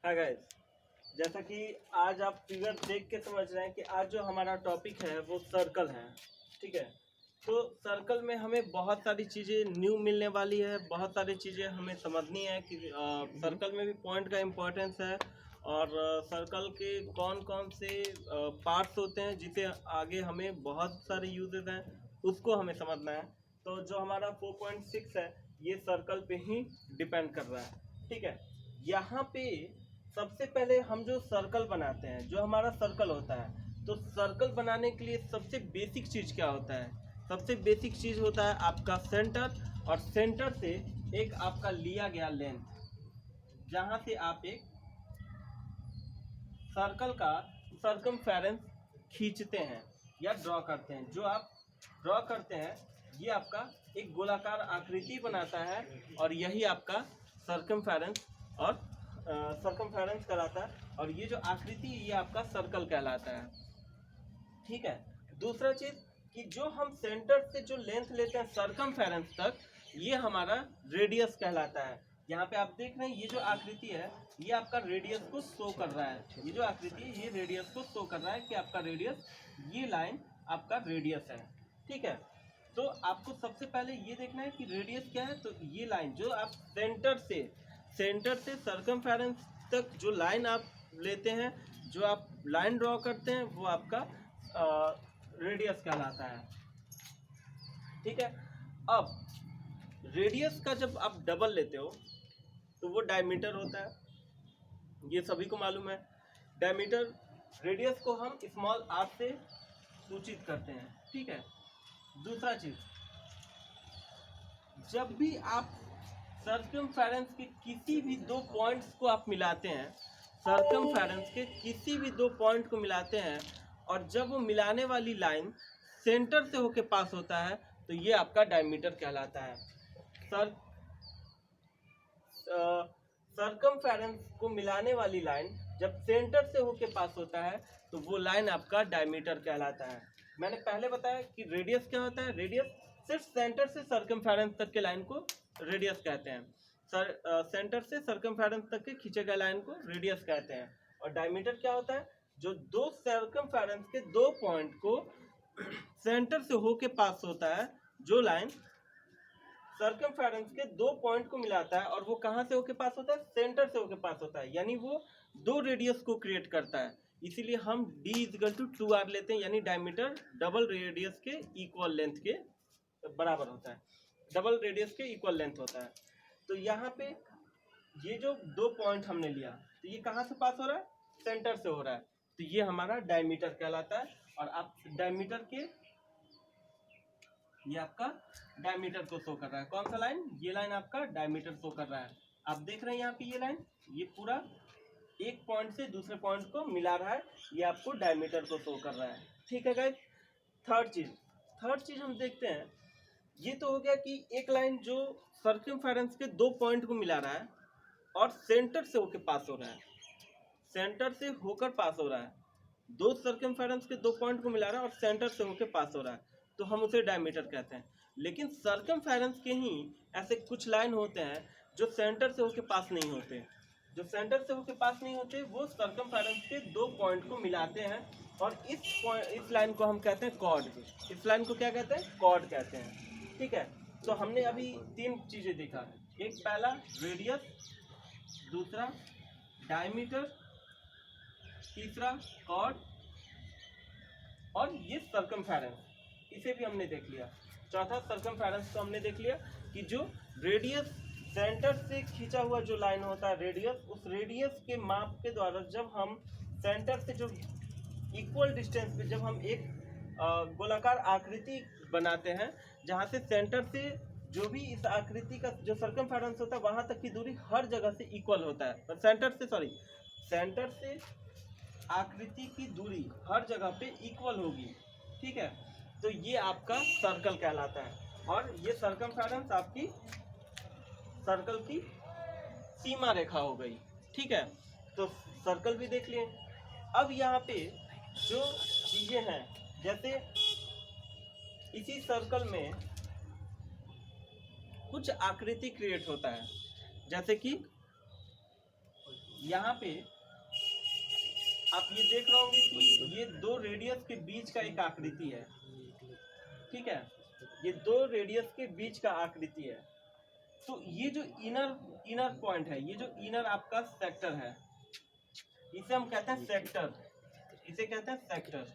Hi guys, जैसा कि आज आप फिगर देख के समझ रहे हैं कि आज जो हमारा टॉपिक है वो सर्कल है। ठीक है, तो सर्कल में हमें बहुत सारी चीज़ें न्यू मिलने वाली है, बहुत सारी चीज़ें हमें समझनी है कि सर्कल में भी पॉइंट का इम्पोर्टेंस है और सर्कल के कौन कौन से पार्ट्स होते हैं जिसे आगे हमें बहुत सारे यूजेस हैं उसको हमें समझना है। तो जो हमारा 4.6 है ये सर्कल पे ही डिपेंड कर रहा है। ठीक है, यहाँ पे सबसे पहले हम जो सर्कल बनाते हैं, जो हमारा सर्कल होता है, तो सर्कल बनाने के लिए सबसे बेसिक चीज़ क्या होता है? सबसे बेसिक चीज़ होता है आपका सेंटर, और सेंटर से एक आपका लिया गया लेंथ, जहाँ से आप एक सर्कल का सर्कमफेरेंस खींचते हैं या ड्रॉ करते हैं। जो आप ड्रॉ करते हैं ये आपका एक गोलाकार आकृति बनाता है और यही आपका सर्कमफेरेंस और सर्कमफेरेंस कराता है, और ये जो आकृति ये आपका सर्कल कहलाता है। ठीक है, दूसरा चीज कि जो हम सेंटर से जो लेंथ लेते हैं सर्कमफेरेंस तक, ये हमारा रेडियस कहलाता है। यहाँ पे आप देख रहे हैं ये जो आकृति है ये आपका रेडियस को शो कर रहा है। ये जो आकृति है ये रेडियस को शो कर रहा है कि आपका रेडियस, ये लाइन आपका रेडियस है। ठीक है, तो आपको सबसे पहले ये देखना है कि रेडियस क्या है। तो ये लाइन जो आप सेंटर से सर्कमफेरेंस तक जो लाइन आप लेते हैं, जो आप लाइन ड्रॉ करते हैं, वो आपका रेडियस कहलाता है। ठीक है, अब रेडियस का जब आप डबल लेते हो तो वो डायमीटर होता है, ये सभी को मालूम है। डायमीटर, रेडियस को हम स्मॉल आर से सूचित करते हैं। ठीक है, दूसरा चीज, जब भी आप सर्कमफेरेंस के किसी भी दो पॉइंट्स को आप मिलाते हैं, सर्कमफेरेंस के किसी भी दो पॉइंट को मिलाते हैं, और जब वो मिलाने वाली लाइन सेंटर से होके पास होता है तो ये आपका डायमीटर कहलाता है। सर्कमफेरेंस को मिलाने वाली लाइन जब सेंटर से होके पास होता है तो वो लाइन आपका डायमीटर कहलाता है। मैंने पहले बताया कि रेडियस क्या होता है। रेडियस सिर्फ सेंटर से सर्कमफेरेंस तक के लाइन को रेडियस कहते हैं। सेंटर से सर्कमफेरेंस तक के खींचे गए लाइन को रेडियस कहते हैं। और डायमीटर क्या होता है? जो दो सर्कमफेरेंस के दो पॉइंट को सेंटर से होके पास होता है, जो लाइन सर्कमफेरेंस के दो पॉइंट को मिलाता है, और वो कहाँ से होके पास होता है? सेंटर से होके पास होता है, यानी वो दो रेडियस को क्रिएट करता है। इसीलिए हम d इजिकल टू 2r लेते हैं, यानी डायमीटर डबल रेडियस के इक्वल लेंथ के बराबर होता है, डबल रेडियस के इक्वल लेंथ होता है। तो यहाँ पे ये जो दो पॉइंट हमने लिया, तो ये कहाँ से पास हो रहा है? सेंटर से हो रहा है, तो ये हमारा डायमीटर कहलाता है। और आप डायमीटर के, ये आपका डायमीटर को शो कर रहा है। कौन सा लाइन? ये लाइन आपका डायमीटर शो कर रहा है। आप देख रहे हैं यहाँ पे ये लाइन, ये पूरा एक पॉइंट से दूसरे पॉइंट को मिला रहा है, ये आपको डायमीटर को शो कर रहा है। ठीक है गाइस, थर्ड चीज हम देखते हैं। ये तो हो गया कि एक लाइन जो सर्कमफेरेंस के दो पॉइंट को मिला रहा है और सेंटर से होकर पास हो रहा है, सेंटर से होकर पास हो रहा है, दो सर्कमफेरेंस के दो पॉइंट को मिला रहा है और सेंटर से होकर पास हो रहा है, तो हम उसे डायमीटर कहते हैं। लेकिन सर्कमफेरेंस के ही ऐसे कुछ लाइन होते हैं जो सेंटर से होकर पास नहीं होते। जो सेंटर से होकर पास नहीं होते वो सर्कमफेरेंस के दो पॉइंट को मिलाते हैं, और इस लाइन को हम कहते हैं कॉर्ड। इस लाइन को क्या कहते हैं? कॉर्ड कहते हैं। ठीक है, तो हमने अभी तीन चीज़ें देखा। एक पहला रेडियस, दूसरा डायमीटर, तीसरा कॉर्ड, और ये सर्कमफेरेंस, इसे भी हमने देख लिया। चौथा सर्कमफेरेंस को हमने देख लिया कि जो रेडियस, सेंटर से खींचा हुआ जो लाइन होता है रेडियस, उस रेडियस के माप के द्वारा जब हम सेंटर से जो इक्वल डिस्टेंस पे जब हम एक गोलाकार आकृति बनाते हैं, जहाँ से सेंटर से जो भी इस आकृति का जो सर्कमफेरेंस होता है वहाँ तक की दूरी हर जगह से इक्वल होता है। सेंटर से आकृति की दूरी हर जगह पे इक्वल होगी। ठीक है, तो ये आपका सर्कल कहलाता है, और ये सर्कमफेरेंस आपकी सर्कल की सीमा रेखा हो गई। ठीक है, तो सर्कल भी देख लिए। अब यहाँ पे जो चीजें हैं, जैसे इसी सर्कल में कुछ आकृति क्रिएट होता है, जैसे कि यहाँ पे आप ये देख रहे होंगे कि ये दो रेडियस के बीच का एक आकृति है, ठीक है, ये दो रेडियस के बीच का आकृति है। तो ये जो इनर पॉइंट है, ये जो इनर आपका सेक्टर है, इसे हम कहते हैं सेक्टर, इसे कहते हैं सेक्टर,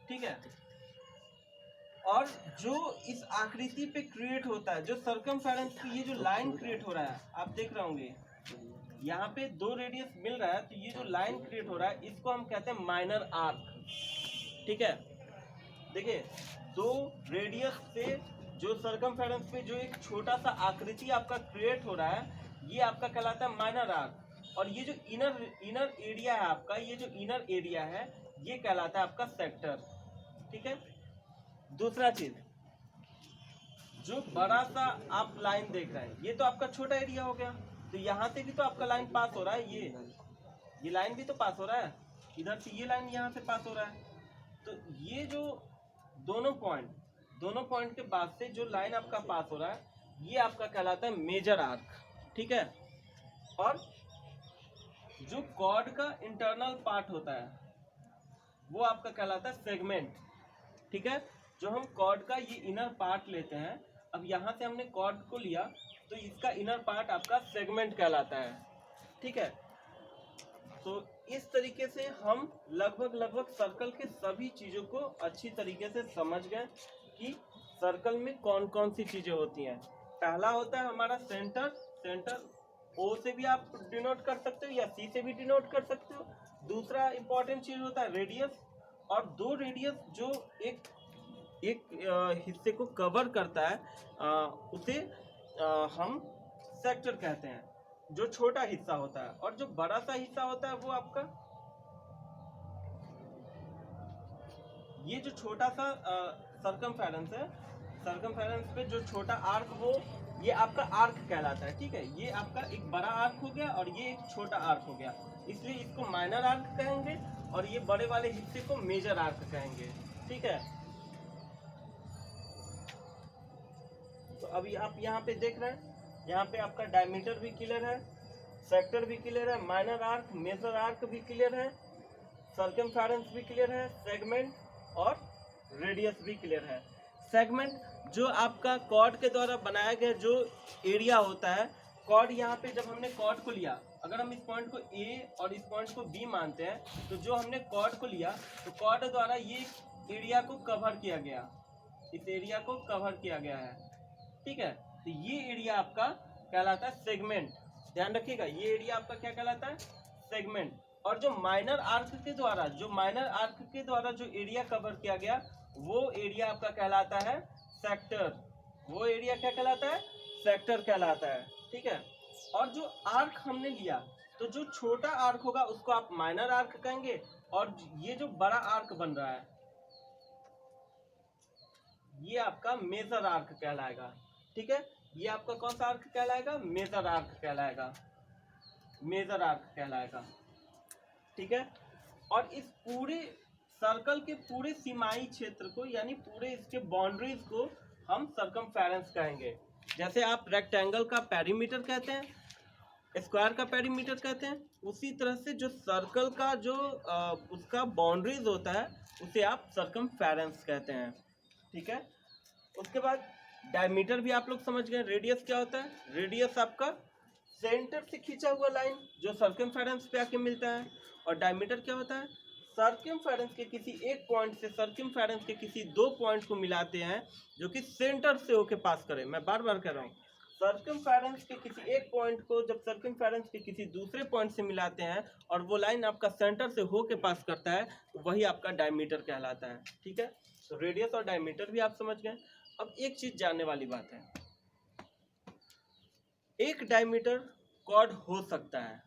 ठीक है। और जो इस आकृति पे क्रिएट होता है, जो सर्कमफेरेंस की ये जो लाइन क्रिएट हो रहा है, आप देख रहे होंगे यहाँ पे दो रेडियस मिल रहा है, तो ये जो लाइन क्रिएट हो रहा है इसको हम कहते हैं माइनर आर्क, ठीक है। देखिए, दो रेडियस से जो सर्कमफेरेंस पे जो एक छोटा सा आकृति आपका क्रिएट हो रहा है, ये आपका कहलाता है माइनर आर्क। और ये जो इनर एरिया है आपका, ये जो इनर एरिया है ये कहलाता है आपका सेक्टर, ठीक है। दूसरा चीज, जो बड़ा सा आप लाइन देख रहे हैं, ये तो आपका छोटा एरिया हो गया, तो यहाँ से भी तो आपका लाइन पास हो रहा है, ये लाइन भी तो पास हो रहा है, इधर से ये लाइन यहाँ से पास हो रहा है। तो ये जो दोनों पॉइंट के बाद से जो लाइन आपका पास हो रहा है, ये आपका कहलाता है मेजर आर्क, ठीक है। और जो कॉर्ड का इंटरनल पार्ट होता है वो आपका कहलाता है सेगमेंट, ठीक है। जो हम कॉर्ड का ये इनर पार्ट लेते हैं, अब यहाँ से हमने कॉर्ड को लिया तो इसका इनर पार्ट आपका सेगमेंट कहलाता है, ठीक है। तो इस तरीके से हम लगभग सर्कल के सभी चीज़ों को अच्छी तरीके से समझ गए कि सर्कल में कौन कौन सी चीज़ें होती हैं। पहला होता है हमारा सेंटर, ओ से भी आप डिनोट कर सकते हो या सी से भी डिनोट कर सकते हो। दूसरा इंपॉर्टेंट चीज़ होता है रेडियस, और दो रेडियस जो एक हिस्से को कवर करता है उसे हम सेक्टर कहते हैं, जो छोटा हिस्सा होता है। और जो बड़ा सा हिस्सा होता है वो आपका, ये जो छोटा सा सर्कमफेरेंस है, सर्कमफेरेंस पे जो छोटा आर्क, वो ये आपका आर्क कहलाता है, ठीक है। ये आपका एक बड़ा आर्क हो गया और ये एक छोटा आर्क हो गया, इसलिए इसको माइनर आर्क कहेंगे और ये बड़े वाले हिस्से को मेजर आर्क कहेंगे, ठीक है। तो अभी आप यहाँ पे देख रहे हैं, यहाँ पे आपका डायमीटर भी क्लियर है, सेक्टर भी क्लियर है, माइनर आर्क मेजर आर्क भी क्लियर है, सर्कमफेरेंस भी क्लियर है, सेगमेंट और रेडियस भी क्लियर है। सेगमेंट जो आपका कॉर्ड के द्वारा बनाया गया जो एरिया होता है, कॉर्ड यहाँ पे जब हमने कॉर्ड को लिया, अगर हम इस पॉइंट को ए और इस पॉइंट को बी मानते हैं, तो जो हमने कॉर्ड को लिया तो कॉर्ड द्वारा ये एरिया को कवर किया गया, इस एरिया को कवर किया गया है, ठीक है। तो ये एरिया आपका कहलाता है सेगमेंट, ध्यान रखिएगा, ये एरिया आपका क्या कहलाता है, सेगमेंट। और जो माइनर आर्क के द्वारा जो एरिया कवर किया गया, वो एरिया आपका कहलाता है सेक्टर, वो एरिया क्या कहलाता है, सेक्टर कहलाता है, ठीक है। और जो आर्क हमने लिया, तो जो छोटा आर्क होगा उसको आप माइनर आर्क कहेंगे, और ये जो बड़ा आर्क बन रहा है ये आपका मेजर आर्क कहलाएगा, ठीक है। ये आपका कौन सा आर्क कहलाएगा, मेजर आर्क कहलाएगा, मेजर आर्क कहलाएगा, ठीक है। और इस पूरे सर्कल के पूरे सीमाई क्षेत्र को, यानी पूरे इसके बाउंड्रीज को हम सर्कमफेरेंस कहेंगे। जैसे आप रेक्टेंगल का पेरीमीटर कहते हैं, स्क्वायर का पेरीमीटर कहते हैं, उसी तरह से जो सर्कल का जो उसका बाउंड्रीज होता है उसे आप सर्कमफेरेंस कहते हैं, ठीक है। उसके बाद डायमीटर भी आप लोग समझ गए। रेडियस क्या होता है, रेडियस आपका सेंटर से खींचा हुआ लाइन जो सर्कमफेरेंस पे आके मिलता है। और डायमीटर क्या होता है, सर्कमफेरेंस के किसी एक पॉइंट से सर्कमफेरेंस के किसी दो पॉइंट को मिलाते हैं जो कि सेंटर से होके पास करें। मैं बार बार कह रहा हूँ, सर्कमफेरेंस के किसी एक पॉइंट को जब सर्कमफेरेंस के किसी दूसरे पॉइंट से मिलाते हैं और वो लाइन आपका सेंटर से होके पास करता है, तो वही आपका डायमीटर कहलाता है, ठीक है। तो रेडियस और डायमीटर भी आप समझ गए। अब एक चीज जानने वाली बात है, एक डायमीटर कॉर्ड हो सकता है,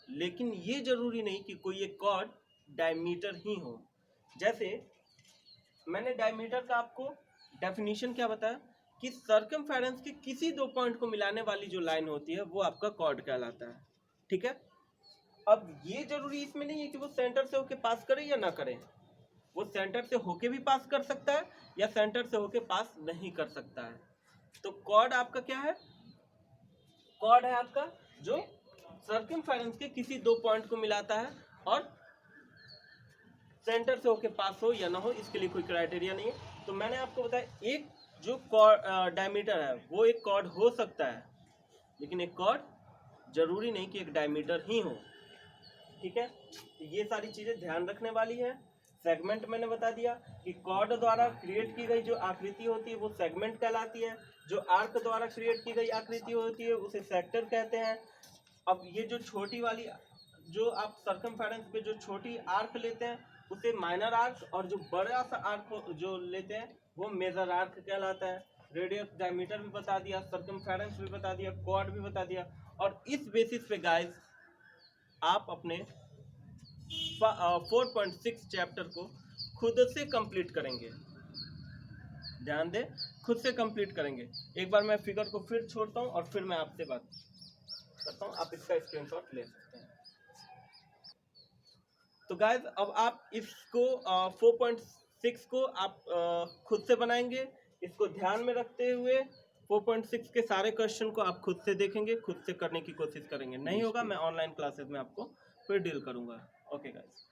लेकिन ये जरूरी नहीं कि कोई एक कॉर्ड डायमीटर ही हो। जैसे मैंने डायमीटर का आपको डेफिनेशन क्या बताया कि सर्कमफेरेंस के किसी दो पॉइंट को मिलाने वाली जो लाइन होती है वो आपका कॉर्ड कहलाता है, ठीक है। अब ये जरूरी इसमें नहीं है कि वो सेंटर से होके पास करे या ना करे, वो सेंटर से होके भी पास कर सकता है या सेंटर से होके पास नहीं कर सकता है। तो कॉर्ड आपका क्या है, कॉर्ड है आपका जो सर्कमफेरेंस के किसी दो पॉइंट को मिलाता है और सेंटर से होके पास हो या ना हो, इसके लिए कोई क्राइटेरिया नहीं है। तो मैंने आपको बताया एक जो डायमीटर है वो एक कॉर्ड हो सकता है, लेकिन एक कॉर्ड जरूरी नहीं कि एक डायमीटर ही हो। ठीक है, तो ये सारी चीजें ध्यान रखने वाली है। सेगमेंट मैंने बता दिया कि कॉर्ड द्वारा क्रिएट की गई जो आकृति होती है वो सेगमेंट कहलाती है, जो आर्क द्वारा क्रिएट की गई आकृति होती है उसे सेक्टर कहते हैं। अब ये जो छोटी वाली, जो आप सर्कमफेरेंस पे जो छोटी आर्क लेते हैं उसे माइनर आर्क, और जो बड़ा सा आर्क जो लेते हैं वो मेजर आर्क कहलाता है। रेडियस डायमीटर भी बता दिया, सर्कमफेरेंस भी बता दिया, कॉर्ड भी बता दिया। और इस बेसिस पे गाइस आप अपने 4.6 चैप्टर को खुद से कंप्लीट करेंगे। ध्यान दें, खुद से कंप्लीट करेंगे। एक बार मैं फिगर को फिर छोड़ता हूं और फिर मैं आपसे बात करता हूं, आप इसका स्क्रीनशॉट ले सकते हैं। तो गाइस अब आप इसको 4.6 को आप खुद से बनाएंगे। इसको ध्यान में रखते हुए 4.6 के सारे क्वेश्चन को आप खुद से देखेंगे, खुद से करने की कोशिश करेंगे। नहीं होगा मैं ऑनलाइन क्लासेस में आपको फिर डील करूंगा। Okay guys.